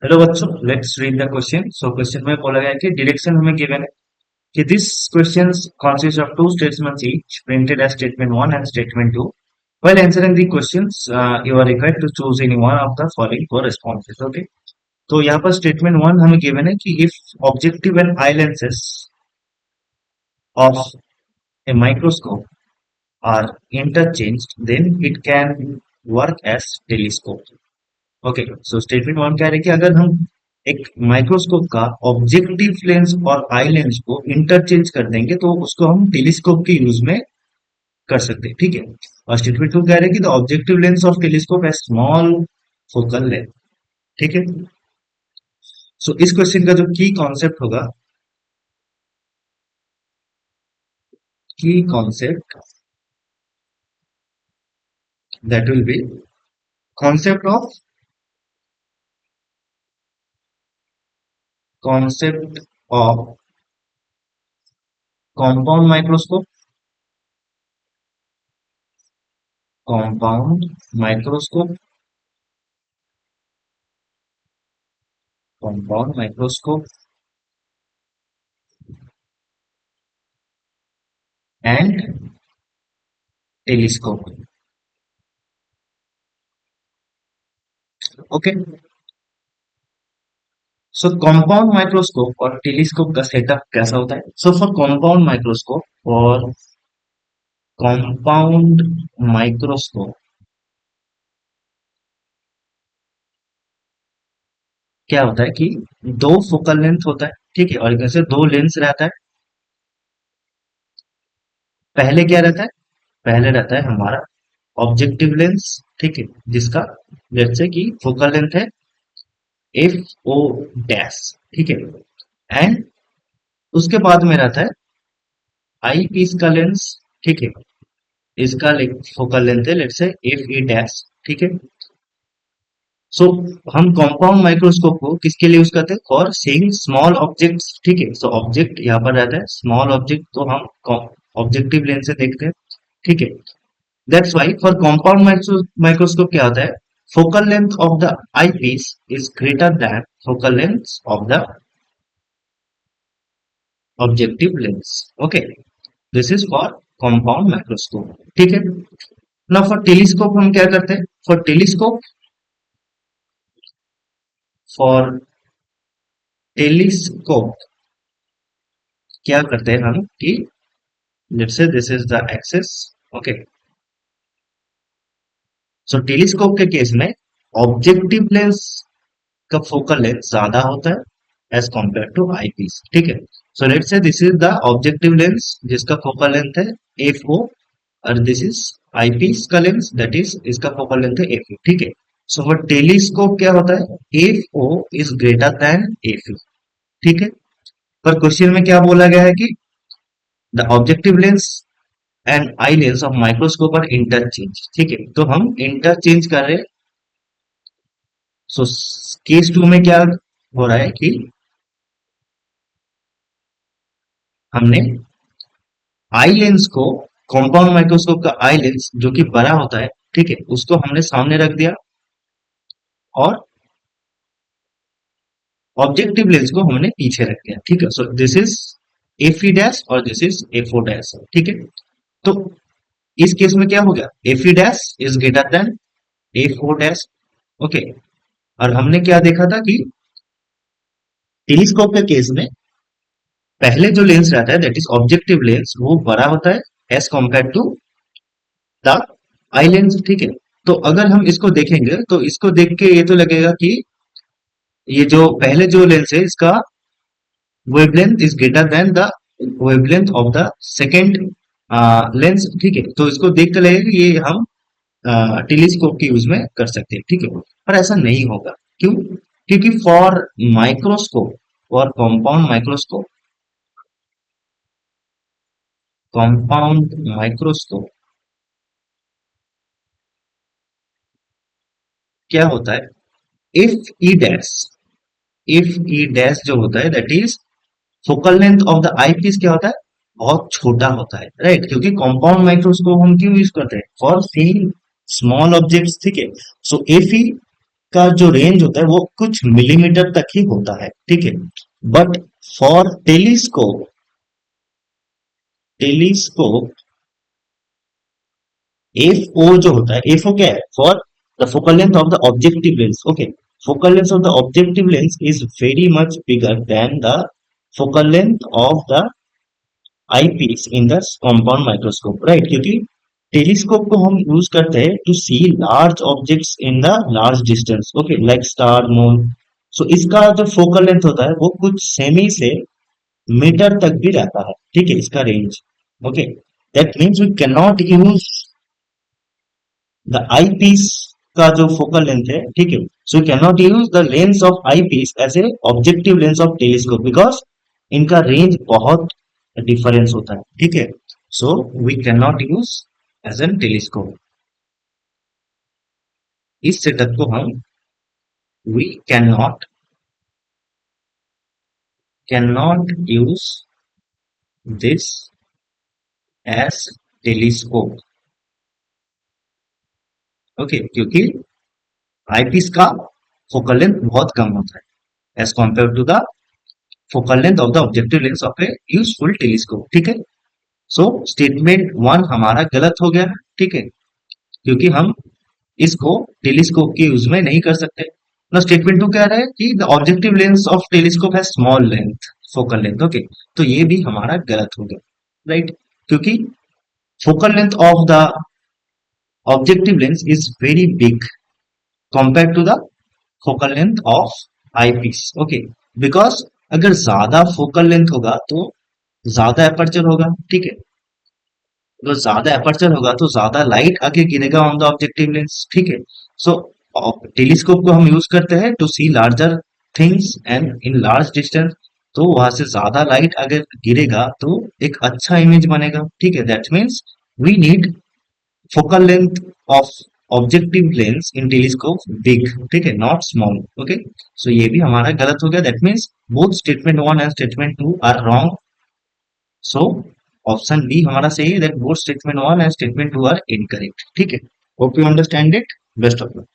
Hello बच्चों, let's read the question. So question में बोला गया है कि डायरेक्शन हमें गिवन है कि this questions consists of two statements each printed as statement 1 and statement 2. While answering the questions, you are required to choose any one of the following four responses. Okay. तो यहाँ पर statement one हमें given है कि if objective and eye lenses of a microscope are interchanged, then it can work as telescope. Okay, so statement one कह रहे हैं कि अगर हम एक माइक्रोस्कोप का ऑब्जेक्टिव लेंस और आई लेंस को इंटरचेंज कर देंगे तो उसको हम टेलीस्कोप के यूज में कर सकते हैं। ठीक है। और स्टेटमेंट टू कह रहे हैं कि the objective lens of telescope है स्मॉल फोकल लेंथ। ठीक है। सो इस क्वेश्चन का जो की कॉन्सेप्ट होगा, की concept that will be concept of compound microscope, compound microscope, compound microscope and telescope. Okay, so compound microscope और टेलीस्कोप का सेटअप कैसा होता है? सो फॉर कंपाउंड माइक्रोस्कोप क्या होता है कि दो फोकल लेंथ होता है। ठीक है। और इधर से दो लेंस रहता है। पहले क्या रहता है? पहले रहता है हमारा ऑब्जेक्टिव लेंस। ठीक है। जिसका जैसे कि फोकल लेंथ है एफ ओ डैश। ठीक है। एंड उसके बाद में रहता है आई पीस का लेंस। ठीक है। इसका फोकल लेंथ है let's say F E dash. ठीक है। सो हम कंपाउंड माइक्रोस्कोप को किसके लिए यूज करते हैं? For seeing small objects. ठीक है। सो ऑब्जेक्ट यहाँ पर रहता है स्मॉल ऑब्जेक्ट, तो हम ऑब्जेक्टिव लेंस से देखते हैं। ठीक है। That's why for compound microscope क्या होता है? Focal length of the eyepiece is greater than focal length of the objective lens. Okay, this is for compound microscope. ठीक है। ना फॉर टेलीस्कोप हम क्या करते हैं? फॉर टेलीस्कोप क्या करते हैं हम कि let's say this is the axis. Okay, so telescope के केस में ऑब्जेक्टिव लेंस का फोकल लेंथ ज्यादा होता है as compare to eyepiece. ठीक है। So let's say this is the objective lens जिसका फोकल लेंथ है एफ ओ, और दिस इज आई पीस का लेंस दैट इज इसका फोकल लेंथ है एफ ई। ठीक है। सो फॉर टेलीस्कोप क्या होता है? F O is greater than F E. ठीक है। पर क्वेश्चन में क्या बोला गया है कि the objective lens and eye lens of microscope are interchange. ठीक है। तो हम इंटरचेंज कर रहे हैं। सो केस टू में क्या हो रहा है कि हमने आई लेंस को, कंपाउंड माइक्रोस्कोप का आई लेंस जो कि बड़ा होता है, ठीक है, उसको हमने सामने रख दिया और ऑब्जेक्टिव लेंस को हमने पीछे रख दिया। ठीक है। So this is F E dash और this is F O dash. ठीक है। तो इस केस में क्या हो गया? F E dash is greater than F O dash. Okay. और हमने क्या देखा था कि टेलीस्कोप के केस में पहले जो लेंस रहता है दैट इज ऑब्जेक्टिव लेंस वो बड़ा होता है as compare to the eye lens. ठीक है। तो अगर हम इसको देखेंगे तो इसको देख के ये तो लगेगा कि ये जो पहले जो लेंस है इसका wavelength is greater then the wavelength of the second lens. ठीक है। तो इसको देख कर लगेगा कि ये हम टेलीस्कोप के यूज में कर सकते हैं। ठीक है। पर ऐसा नहीं होगा। क्यों? क्योंकि for microscope, for compound microscope क्या होता है? If E dash, if E dash जो होता है that is focal length of the eyepiece क्या होता है? बहुत छोटा होता है, राइट? क्योंकि कंपाउंड माइक्रोस्कोप हम क्यों यूज करते हैं? For seeing small objects. ठीक है। सो एफ ई का जो रेंज होता है वो कुछ मिलीमीटर तक ही होता है, ठीक है। But for telescope F O जो होता है, एफ ओ क्या है, for the focal length of the objective lens, okay. Focal length of the objective lens is very much bigger than the focal length of the eyepiece in the compound microscope, right. क्योंकि telescope को हम use करते हैं to see large objects in the large distance, okay, like star, moon. So इसका जो focal length होता है वो कुछ सेमी से मीटर तक भी रहता है, ठीक है, इसका range, okay. That means we can not use the eyepiece का जो फोकल लेंथ है, ठीक है, so can not use the lens of eyepiece as a objective lens of telescope because इनका रेंज बहुत डिफरेंस होता है, ठीक है। So we can not use as an telescope. इस सेटअप को हम we can not use this as telescope, okay, क्योंकि आईपीस का फोकल लेंथ बहुत कम होता है as compare to the focal length of the objective lens of a useful telescope, ठीक है। सो स्टेटमेंट वन हमारा गलत हो गया है, ठीक है, क्योंकि हम इसको टेलीस्कोप के यूज में नहीं कर सकते ना। स्टेटमेंट टू कह रहा है कि the objective lens of telescope है small length focal length, okay, तो ये भी हमारा गलत हो गया, राइट। क्योंकि focal length of the objective lens is very big compare to the focal length of eyepiece, okay. Because अगर ज्यादा फोकल लेंथ होगा तो ज्यादा एपर्चर होगा, ठीक है, तो ज्यादा एपर्चर होगा तो ज्यादा लाइट आगे गिरेगा ऑन द ऑब्जेक्टिव लेंस, ठीक है। सो टेलीस्कोप को हम यूज करते हैं to see larger things and in large distance, तो वहां से ज्यादा लाइट अगर गिरेगा तो एक अच्छा इमेज बनेगा, ठीक है। That means we need focal length of objective lens in telescope big, ठीक है, नॉट स्मॉल, ओके। सो ये भी हमारा गलत हो गया। That means both statement one and statement two are wrong. So option B हमारा सही है, that both statement one and statement two are incorrect, ठीक है। Hope you understand it. Best of luck.